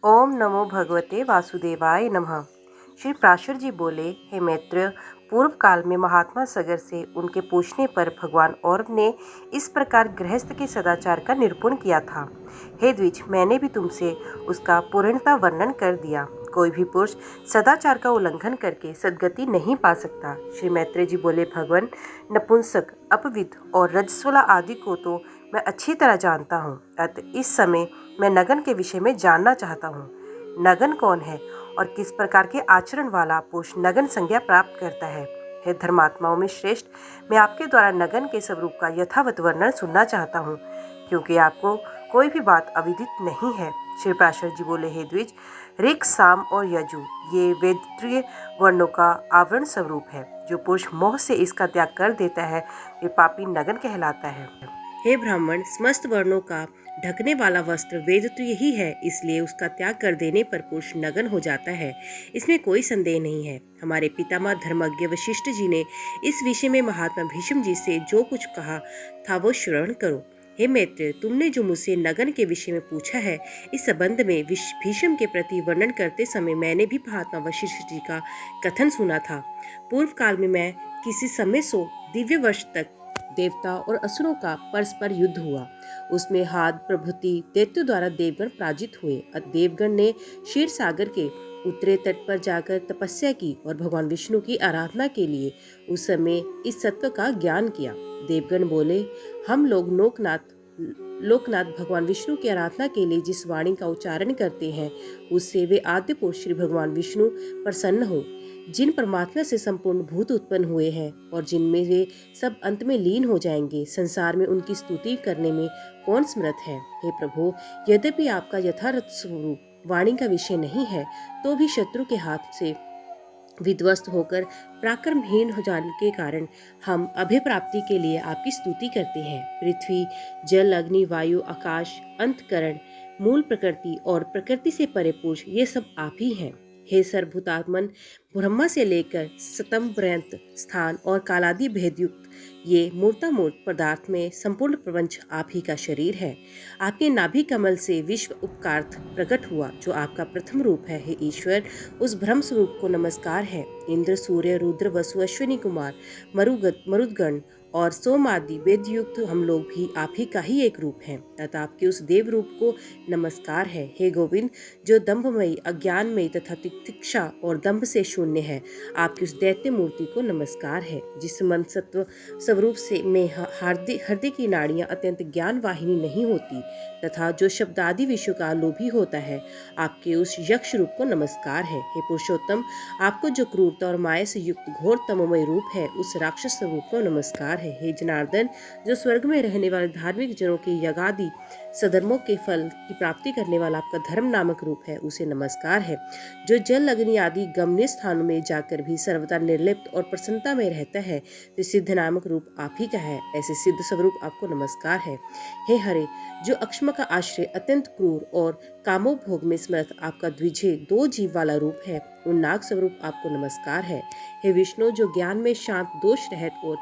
ओम नमो भगवते वासुदेवाय नमः। श्री प्राशर जी बोले, हे मैत्रेय, पूर्व काल में महात्मा सगर से उनके पूछने पर भगवान और ने इस प्रकार गृहस्थ के सदाचार का निरूपण किया था। हे द्विज, मैंने भी तुमसे उसका पूर्णतः वर्णन कर दिया। कोई भी पुरुष सदाचार का उल्लंघन करके सद्गति नहीं पा सकता। श्री मैत्रेय जी बोले, भगवान, नपुंसक, अपवित्र और रजस्वला आदि को तो मैं अच्छी तरह जानता हूँ। अतः इस समय मैं नगन के विषय में जानना चाहता हूँ। नगन कौन है और किस प्रकार के आचरण वाला पुरुष नगन संज्ञा प्राप्त करता है? हे धर्मात्माओं में श्रेष्ठ, मैं आपके द्वारा नगन के स्वरूप का यथावत वर्णन सुनना चाहता हूँ, क्योंकि आपको कोई भी बात अविदित नहीं है। श्री प्राशर जी बोले, हे द्विज, ऋक्, साम और यजु ये वेदत्रीय वर्णों का आवरण स्वरूप है। जो पुरुष मोह से इसका त्याग कर देता है वे पापी नगन कहलाता है। हे ब्राह्मण, समस्त वर्णों का ढकने वाला वस्त्र वेद तो यही है, इसलिए उसका त्याग कर देने पर पुरुष नगन हो जाता है। इसमें कोई संदेह नहीं है। हमारे पितामह धर्मज्ञ वशिष्ठ जी ने इस विषय में महात्मा भीष्म जी से जो कुछ कहा था वो श्रवण करो। हे मैत्रेय, तुमने जो मुझसे नगन के विषय में पूछा है, इस संबंध में भीष्म के प्रति वर्णन करते समय मैंने भी महात्मा वशिष्ठ जी का कथन सुना था। पूर्व काल में मैं किसी समय 100 दिव्य वर्ष तक देवता और असुरों का परस्पर युद्ध हुआ। उसमें हाद प्रभृति दैत्यों द्वारा देवगण पराजित हुए। देवगण ने क्षीर सागर के उत्तरी तट पर जाकर तपस्या की और भगवान विष्णु की आराधना के लिए उस समय इस सत्व का ज्ञान किया। देवगण बोले, हम लोग लोकनाथ भगवान विष्णु की आराधना के लिए जिस वाणी का उच्चारण करते हैं, उससे वे आद्य पुरुष श्री भगवान विष्णु प्रसन्न हो, जिन परमात्मा से संपूर्ण भूत उत्पन्न हुए हैं और जिनमें वे सब अंत में लीन हो जाएंगे, संसार में उनकी स्तुति करने में कौन समर्थ है? हे प्रभु, यद्यपि आपका यथार्थ स्वरूप वाणी का विषय नहीं है, तो भी शत्रु के हाथ से विध्वस्त होकर पराक्रमहीन हो जाने के कारण हम अभय प्राप्ति के लिए आपकी स्तुति करते हैं। पृथ्वी, जल, अग्नि, वायु, आकाश, अंतकरण, मूल प्रकृति और प्रकृति से परे पुरुष, ये सब आप ही हैं। हे सर्वभूतात्मन, ब्रह्मा से लेकर सतम पर्यंत स्थान और कालादि भेदयुक्त ये मूर्तामूर्त पदार्थ में संपूर्ण प्रपंच आप ही का शरीर है। आपके नाभि कमल से विश्व उपकार्थ प्रकट हुआ, जो आपका प्रथम रूप है। हे ईश्वर, उस ब्रह्म स्वरूप को नमस्कार है। इंद्र, सूर्य, रुद्र, वसु, अश्विनी कुमार, मरुदगण और सोम आदि वेदयुक्त हम लोग भी आप ही का ही एक रूप हैं। अतः आपके उस देव रूप को नमस्कार है। हे गोविंद, जो दंभमयी, अज्ञानमयी तथा तितिक्षा और दंभ से शून्य है, आपकी उस दैत्य मूर्ति को नमस्कार है। जिस मन सत्व स्वरूप से में हृदय की नाड़ियां अत्यंत ज्ञान वाहिनी नहीं होती तथा जो शब्दादि विषयों का लोभी होता है, आपके उस यक्ष रूप को नमस्कार है। हे पुरुषोत्तम, आपको जो क्रूरता और माया से युक्त घोर तमोमय रूप है, उस राक्षस स्वरूप को नमस्कार है। हे जनार्दन, जो स्वर्ग में रहने वाले धार्मिक जनों के यज्ञादि सधर्मों के फल की प्राप्ति करने वाला आपका धर्म नामक रूप है, उसे नमस्कार है। जो जल, अग्नि आदि गम्य स्थानों में जाकर भी सर्वदा निर्लिप्त और प्रसन्नता में रहता है, तो सिद्ध नामक रूप आप ही का है। ऐसे सिद्ध स्वरूप आपको नमस्कार है। हे हरे, जो अक्षमा का आश्रय अत्यंत क्रूर और कामोपभोग में समर्थ आपका द्विजे 2 जीव वाला रूप है, उन नाग स्वरूप आपको नमस्कार है। हे विष्णु, जो ज्ञान में शांत, दोष रहित और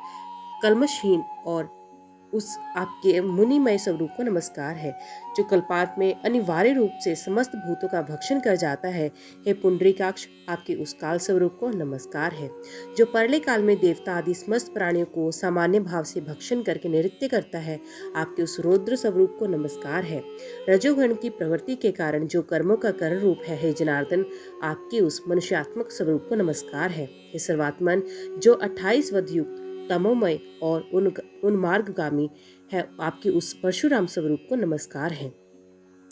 कल्मषहीन और उस आपके मुनिमय स्वरूप को नमस्कार है। जो कल्पांत में अनिवार्य रूप से समस्त भूतों का भक्षण कर जाता है, हे पुंडरीकाक्ष, आपके उस काल स्वरूप को नमस्कार है। जो परले काल में देवता आदि समस्त प्राणियों को सामान्य भाव से भक्षण करके नृत्य करता है, आपके उस रौद्र स्वरूप को नमस्कार है। रजोगण की प्रवृत्ति के कारण जो कर्मों का करण रूप है, हे जनार्दन, आपके उस मनुष्यात्मक स्वरूप को नमस्कार है। हे सर्वात्मन, जो 28 वधयुक्त तमोमय और उन्मार्गगामी है, आपके उस परशुराम स्वरूप को नमस्कार है।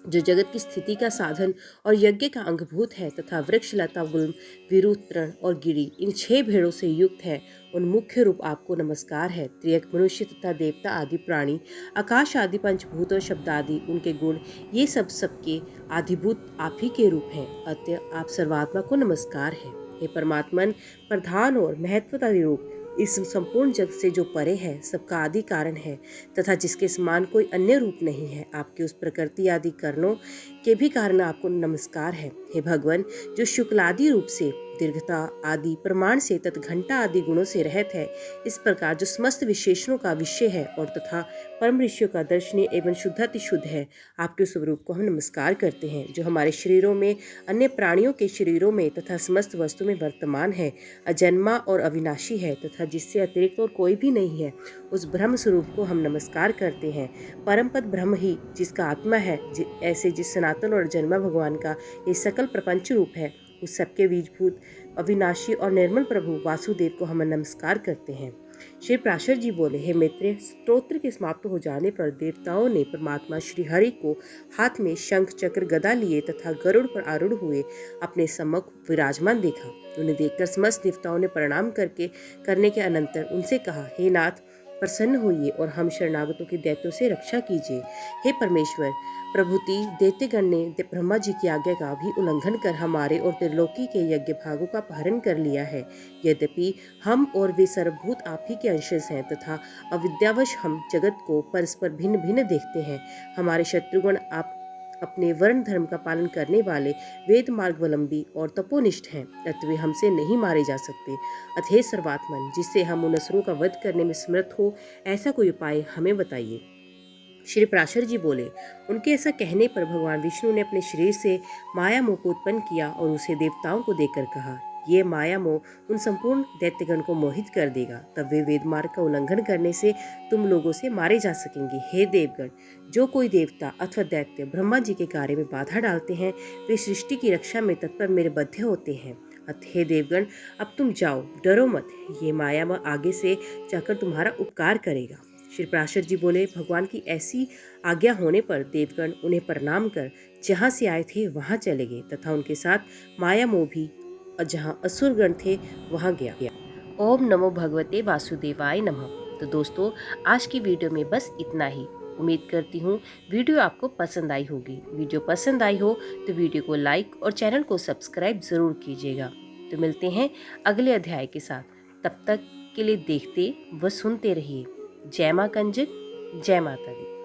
जो जगत की स्थिति का साधन और यज्ञ का अंगभूत है तथा वृक्ष, लता, गुल्म, विरु, तृण और गिरी, इन 6 भेड़ों से युक्त है, उन मुख्य रूप आपको नमस्कार है। त्रियक मनुष्य तथा देवता आदि प्राणी, आकाश आदि पंचभूत और शब्द आदि उनके गुण, ये सब सबके आधिभूत आप ही के रूप हैं। अतः आप सर्वात्मा को नमस्कार है। हे परमात्मन, प्रधान और महत्वतादि रूप, इस संपूर्ण जगत से जो परे है, सबका आदि कारण है तथा जिसके समान कोई अन्य रूप नहीं है, आपके उस प्रकृति आदि कारणों के भी कारण आपको नमस्कार है। हे भगवान, जो शुक्लादि रूप से, दीर्घता आदि प्रमाण से तथा घंटा आदि गुणों से रहत है, इस प्रकार जो समस्त विशेषणों का विषय है और तथा परम ऋषियों का दर्शनीय एवं शुद्धाति शुद्ध है, आपके स्वरूप को हम नमस्कार करते हैं, जो हमारे शरीरों में, अन्य प्राणियों के शरीरों में तथा समस्त वस्तु में वर्तमान है, अजन्मा और अविनाशी है तथा जिससे अतिरिक्त और कोई भी नहीं है, उस ब्रह्म स्वरूप को हम नमस्कार करते हैं। परम पद ब्रह्म ही जिसका आत्मा है, ऐसे जिस सनातन और जन्मा भगवान का ये सकल प्रपंच रूप है, उस सबके बीजभूत अविनाशी और निर्मल प्रभु वासुदेव को हम नमस्कार करते हैं। श्री प्राशर जी बोले, हे मित्र, स्तोत्र के समाप्त हो जाने पर देवताओं ने परमात्मा श्री हरि को हाथ में शंख चक्र गदा लिए तथा गरुड़ पर आरूढ़ हुए अपने सम्मुख विराजमान देखा। उन्हें देखकर समस्त देवताओं ने प्रणाम करने के अनंतर उनसे कहा, हे नाथ, प्रसन्न होइए और हम शरणागतों के दैत्यों से रक्षा कीजिए। हे परमेश्वर, प्रभुति दैत्यगण ने ब्रह्मा जी की आज्ञा का भी उल्लंघन कर हमारे और त्रिलोकी के यज्ञ भागों का अपहरण कर लिया है। यद्यपि हम और वे सर्वभूत आप ही के अंशज हैं तथा अविद्यावश हम जगत को परस्पर भिन्न भिन्न देखते हैं। हमारे शत्रुगण आप अपने वर्ण धर्म का पालन करने वाले वेद मार्गवलंबी और तपोनिष्ठ हैं, अतः वे हमसे नहीं मारे जा सकते। अतः सर्वात्मन, जिससे हम उन असुरों का वध करने में समर्थ हो, ऐसा कोई उपाय हमें बताइए। श्री प्राशर जी बोले, उनके ऐसा कहने पर भगवान विष्णु ने अपने शरीर से माया मोह को उत्पन्न किया और उसे देवताओं को देकर कहा, ये माया मोह उन संपूर्ण दैत्यगण को मोहित कर देगा, तब वे वेद मार्ग का उल्लंघन करने से तुम लोगों से मारे जा सकेंगे। हे देवगण, जो कोई देवता अथवा दैत्य ब्रह्मा जी के कार्य में बाधा डालते हैं, वे सृष्टि की रक्षा में तत्पर मेरे बद्ध होते हैं। हे देवगण, अब तुम जाओ, डरो मत, ये माया आगे से जाकर तुम्हारा उपकार करेगा। श्री प्राशर जी बोले, भगवान की ऐसी आज्ञा होने पर देवगण उन्हें प्रणाम कर जहाँ से आए थे वहाँ चले गए तथा उनके साथ माया मोह भी जहाँ असुरगण थे वहाँ गया। ओम नमो भगवते वासुदेवाय नमः। तो दोस्तों, आज की वीडियो में बस इतना ही। उम्मीद करती हूँ वीडियो आपको पसंद आई होगी। वीडियो पसंद आई हो तो वीडियो को लाइक और चैनल को सब्सक्राइब ज़रूर कीजिएगा। तो मिलते हैं अगले अध्याय के साथ। तब तक के लिए देखते व सुनते रहिए। जय माँ कंजक, जय माता दी।